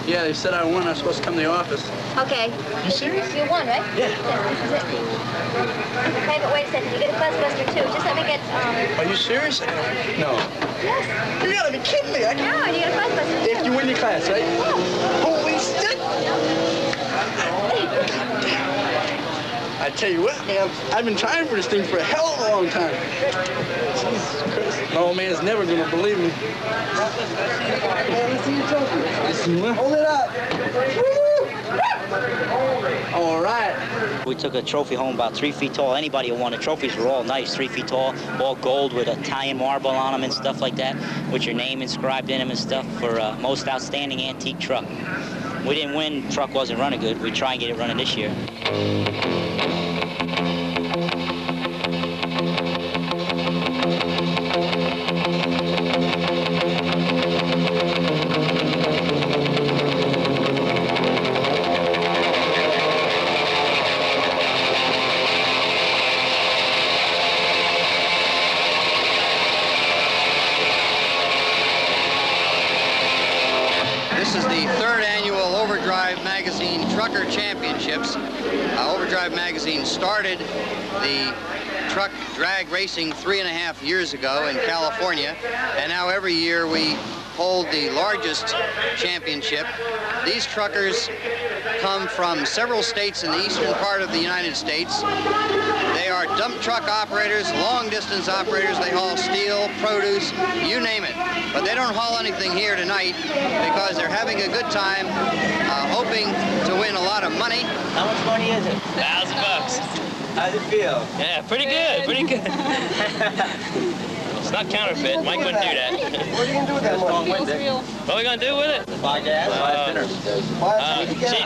Yeah, they said I won. I was supposed to come to the office. Okay. You serious? You won, right? Yeah. This is it. Okay, but wait a second. You get a fuzzbuster too. Just let me get. Are you serious? No. Yes. You gotta be kidding me. No, you get a fuzzbuster too. If you win your class, right? Yeah. Holy shit! I tell you what, man, I've been trying for this thing for a hell of a long time. Jesus Christ. My old man's never gonna believe me. Man, let's see you talking. Hold it up. Woo! All right. We took a trophy home about 3 feet tall. Anybody who won the trophies were all nice, 3 feet tall, all gold with Italian marble on them and stuff like that, with your name inscribed in them and stuff for most outstanding antique truck. We didn't win, truck wasn't running good. We try and get it running this year. This is the third annual Overdrive Magazine Trucker Championships. Overdrive Magazine started the truck drag racing 3.5 years ago in California, and now every year we hold the largest championship. These truckers come from several states in the eastern part of the United States. They are dump truck operators, long-distance operators. They haul steel, produce, you name it. But they don't haul anything here tonight because they're having a good time, hoping to win a lot of money. How much money is it? $1,000. How's it feel? Yeah, pretty good, pretty good. It's not counterfeit. Mike wouldn't do that. What are you gonna do with that money? What are we gonna do with it? Buy gas, buy dinner.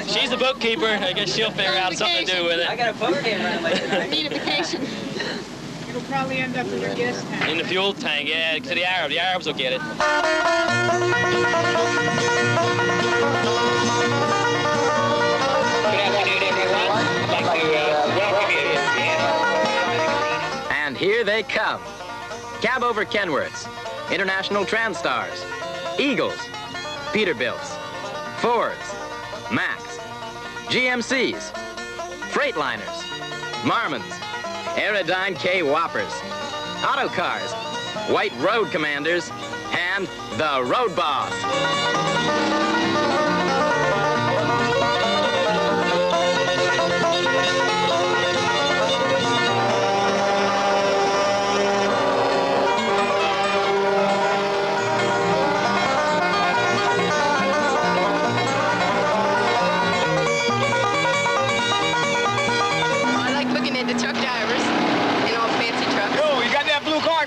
She's the bookkeeper. I guess she'll figure out something to do with it. I got a poker game running late tonight. Need a vacation. It'll probably end up in your gas tank. In the fuel tank, yeah, to the Arabs will get it. And here they come. Cab over Kenworths, International Transtars, Eagles, Peterbilts, Fords, Macs, GMCs, Freightliners, Marmons, Aerodyne K Whoppers, Auto Cars, White Road Commanders, and the Road Boss.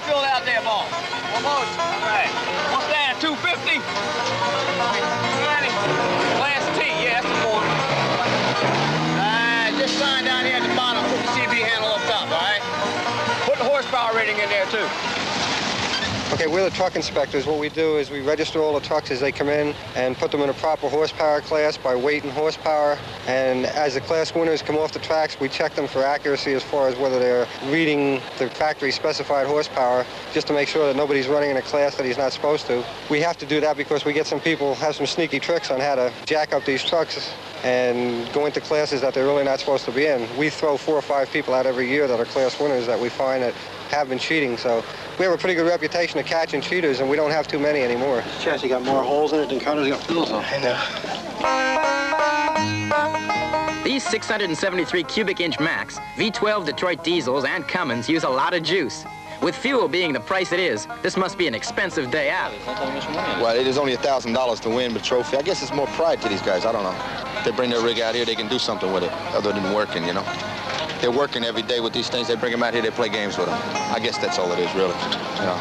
Filled out there, boss. Almost. All right. What's that? 250? Class T, yeah, that's the one. Just sign down here at the bottom. Put the CB handle up top, all right? Put the horsepower rating in there too. Okay, we're the truck inspectors. What we do is we register all the trucks as they come in and put them in a proper horsepower class by weight and horsepower. And as the class winners come off the tracks, we check them for accuracy as far as whether they're reading the factory specified horsepower, just to make sure that nobody's running in a class that he's not supposed to. We have to do that because we get some people have some sneaky tricks on how to jack up these trucks and go into classes that they're really not supposed to be in. We throw 4 or 5 people out every year that are class winners that we find that have been cheating. So we have a pretty good reputation of catching cheaters, and we don't have too many anymore. This chassis got more holes in it than Carter's got pills on. I know. These 673 cubic inch Macs, V12 Detroit diesels, and Cummins use a lot of juice. With fuel being the price it is, this must be an expensive day out. Well, it is only $1,000 to win the trophy. I guess it's more pride to these guys. I don't know. If they bring their rig out here, they can do something with it other than working, you know. They're working every day with these things. They bring them out here, they play games with them. I guess that's all it is, really. You know,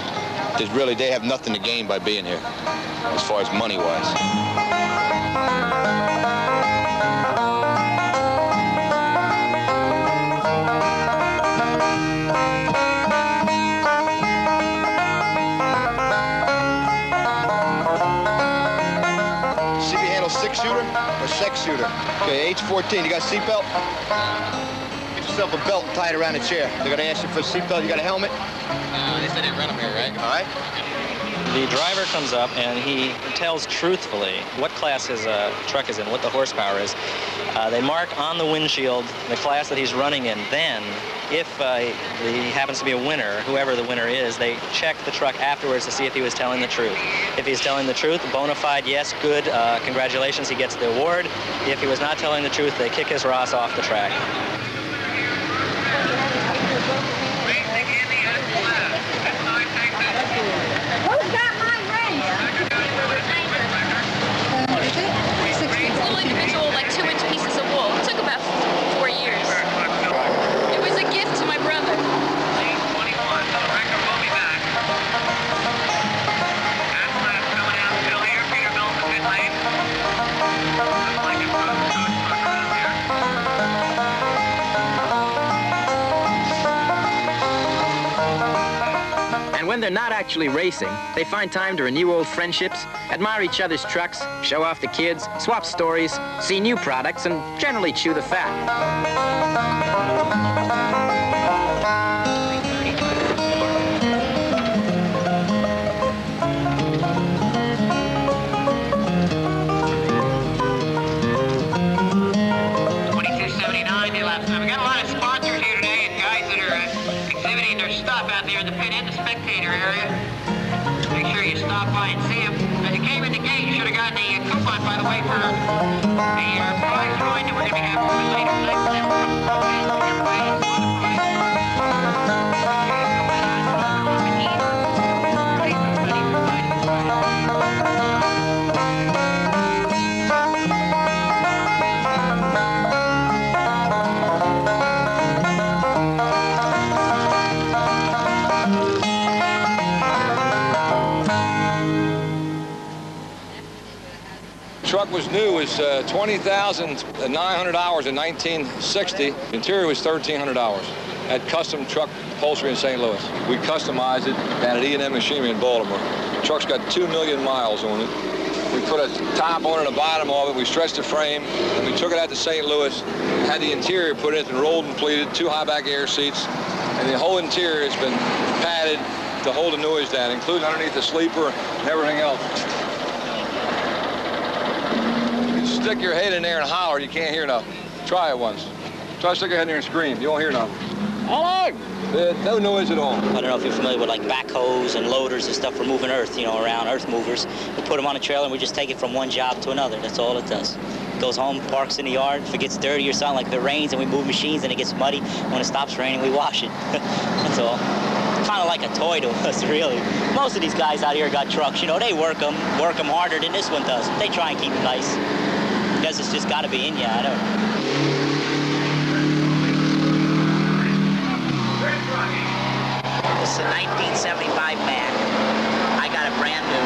just really, they have nothing to gain by being here, as far as money-wise. CB handle 6-shooter or 6-shooter? Okay, H14. You got a seatbelt? Yourself a belt tied around the chair. They're gonna ask you for a seatbelt. You got a helmet? They said they'd run them here, right? All right. The driver comes up and he tells truthfully what class his truck is in, what the horsepower is. They mark on the windshield the class that he's running in. Then, if he happens to be a winner, whoever the winner is, they check the truck afterwards to see if he was telling the truth. If he's telling the truth, bona fide, yes, good, congratulations, he gets the award. If he was not telling the truth, they kick his Ross off the track. Who's got my ring? It's a little individual, like 2-inch pieces of wool. It took about 4 years. It was a gift to my brother. And when they're not actually racing, they find time to renew old friendships, admire each other's trucks, show off the kids, swap stories, see new products, and generally chew the fat. 2279, we got a lot of sponsors here today and guys that are exhibiting their stuff out there in the pit and the spectator area. Make sure you stop by and see them. As you came in the gate, you should have gotten a coupon, by the way, for the prize drawing that we're going to be having a bit later tonight. Truck was new, was 20,900 hours in 1960. The interior was 1,300 hours at Custom Truck Upholstery in St. Louis. We customized it down at E&M Machinery in Baltimore. The truck's got 2 million miles on it. We put a top on it and a bottom of it. We stretched the frame, and we took it out to St. Louis, had the interior put in, and rolled and pleated, 2 high back air seats, and the whole interior has been padded to hold the noise down, including underneath the sleeper and everything else. Stick your head in there and holler, you can't hear nothing. Try it once. Try to stick your head in there and scream, you won't hear nothing. Hello! No noise at all. I don't know if you're familiar with like backhoes and loaders and stuff for moving earth, you know, around, earth movers. We put them on a trailer and we just take it from one job to another. That's all it does. Goes home, parks in the yard. If it gets dirty or something, like if it rains and we move machines and it gets muddy, when it stops raining, we wash it. That's all. Kind of like a toy to us, really. Most of these guys out here got trucks, you know, they work them harder than this one does. They try and keep it nice. Because it's just got to be in you, I don't know. This is a 1975 Mac. I got it brand new.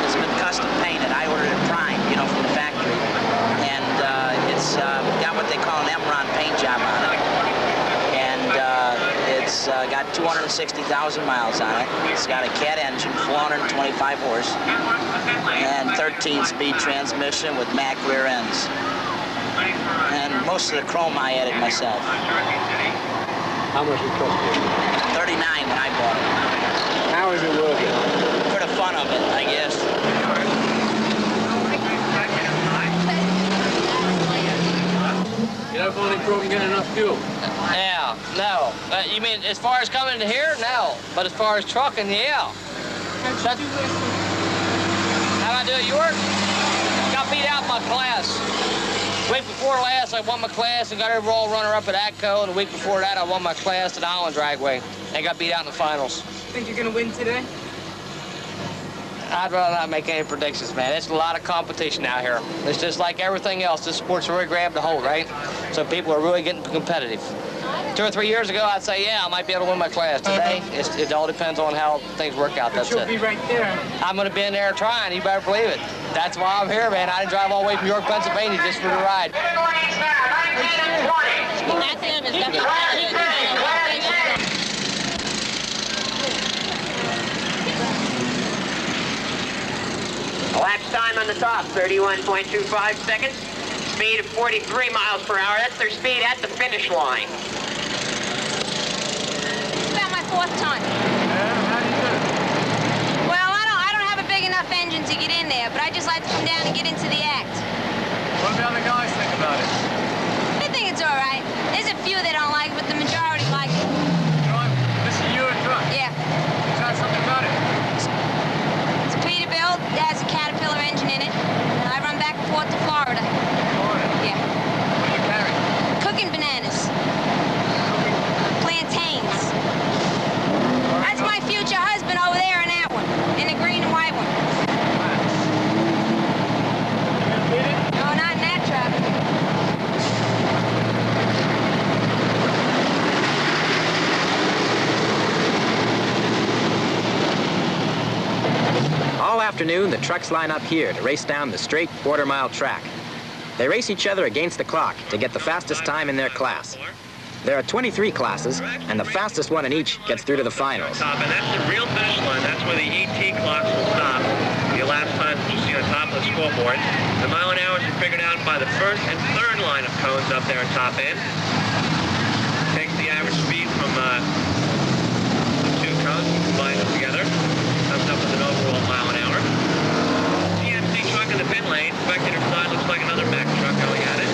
It's been custom painted. I ordered it primed, you know, from the factory. And it's got what they call an Emron paint job on it. And it's got 260,000 miles on it. It's got a Cat engine, 425 horse. And 13-speed transmission with Mack rear ends. And most of the chrome I added myself. How much it cost you? $39 when I bought it. How is it working? For the fun of it, I guess. You don't find it problem getting enough fuel? Yeah, no. You mean as far as coming to here? No. But as far as trucking, yeah. How'd I do it, York? Got beat out in my class. Week before last, I won my class and got overall runner-up at ATCO, and the week before that, I won my class at Island Dragway and got beat out in the finals. Think you're gonna win today? I'd rather not make any predictions, man. It's a lot of competition out here. It's just like everything else. This sport's really grabbed a hold, right? So people are really getting competitive. 2 or 3 years ago, I'd say, yeah, I might be able to win my class. Today, it all depends on how things work out. That's it. You'll be right there. I'm going to be in there trying. You better believe it. That's why I'm here, man. I didn't drive all the way from York, Pennsylvania just for the ride. Elapsed time on the top, 31.25 seconds. Speed of 43 miles per hour. That's their speed at the finish line. It's about my 4th time. Well, I don't have engine to get in there, but I just like to come down and get into the act. What do the other guys think about it? They think it's all right. There's a few that don't like it, but the majority like it. This is your truck? Yeah. Tell us something about it. It's a Peterbilt. It has a Caterpillar engine in it. And I run back and forth to Florida. Florida? Yeah. What do you carry? Cooking bananas. Plantains. That's my future husband over there in that one. In the green and white one. No, not in that truck. All afternoon, the trucks line up here to race down the straight quarter-mile track. They race each other against the clock to get the fastest time in their class. There are 23 classes, and the fastest one in each gets through to the finals. And that's the real finish line. That's where the ET clocks will stop. The elapsed times you see on top of the scoreboard. The mile an hour is figured out by the first and third line of cones up there at top end. Takes the average speed from the two cones, combine them together. Comes up with an overall mile an hour. CMC truck in the pit lane. Spectator side looks like another Mack truck going at it.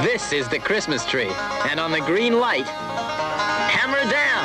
This is the Christmas tree, and on the green light, hammer down!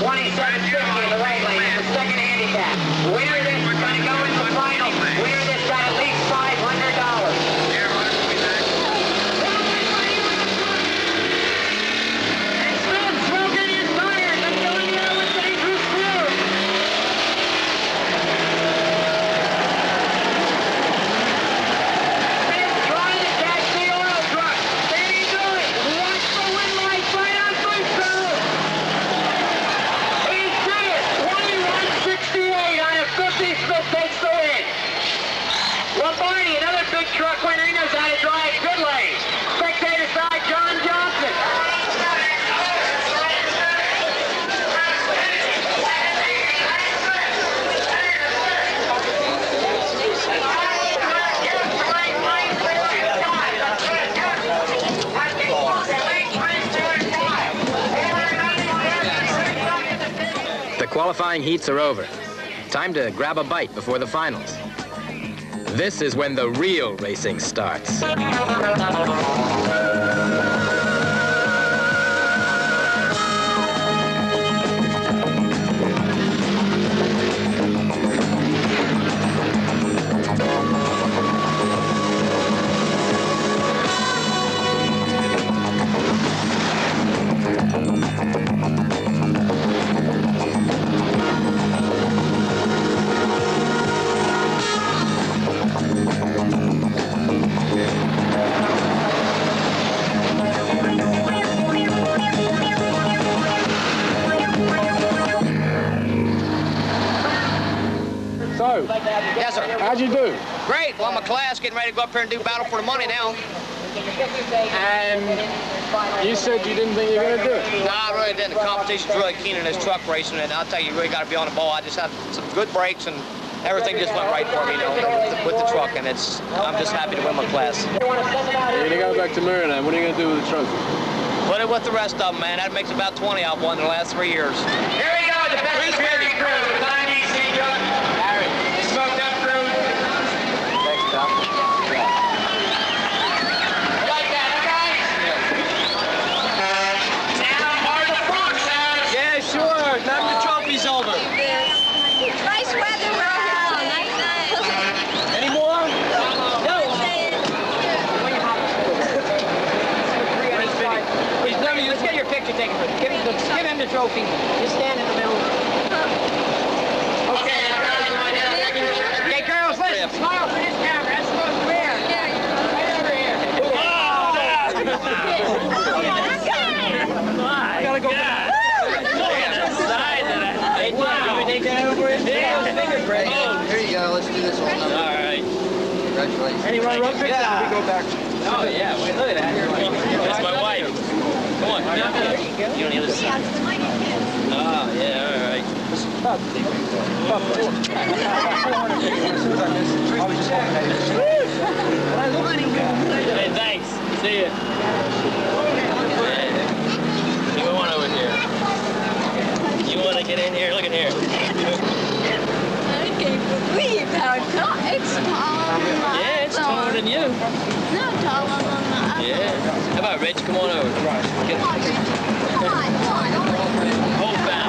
27.50 in the right lane. It's the second handicap. Winner of this is going to go into the final. Winner of this got at least $500. Truck winner, he knows how to drive good lanes. Spectator side, John Johnson. The qualifying heats are over. Time to grab a bite before the finals. This is when the real racing starts. Yes, sir. How'd you do? Great. Well, my class getting ready to go up here and do battle for the money now. And you said you didn't think you were going to do it. No, I really didn't. The competition's really keen in this truck racing, and I'll tell you, you really got to be on the ball. I just had some good breaks, and everything just went right for me, you know, with the truck, and I'm just happy to win my class. You're going to go back to Maryland. What are you going to do with the trophy? Put it with the rest of them, man. That makes about 20 I've won in the last 3 years. Here we go, the best American crew. The 9DC truck. Harry, smoked up crew. Thanks, Tom. Like that, okay? Now, are the Fox house? Yeah, sure. Now the trophy's over. Nice weather, we're out. Nice. Any more? No. Let's get your picture taken. Give him the trophy. Just stand in the middle. Okay, Hey, girls, listen. smile for this camera. That's supposed to be here. Right over here. I gotta go. Here you go. Let's do this one. All right. Congratulations. Anyone run pictures? Yeah. We go back. Oh, yeah. Wait, look at that. That's my wife. Come on. You on the other side. Oh, yeah. All right. Hey, thanks. See ya. See one over here. You want to get in here? Look at here. I can't believe how it's taller than my Yeah, it's taller than you. No, taller than the other. Yeah. How about Rich? Come on over. Get Come on, Rich. Come on. hold back.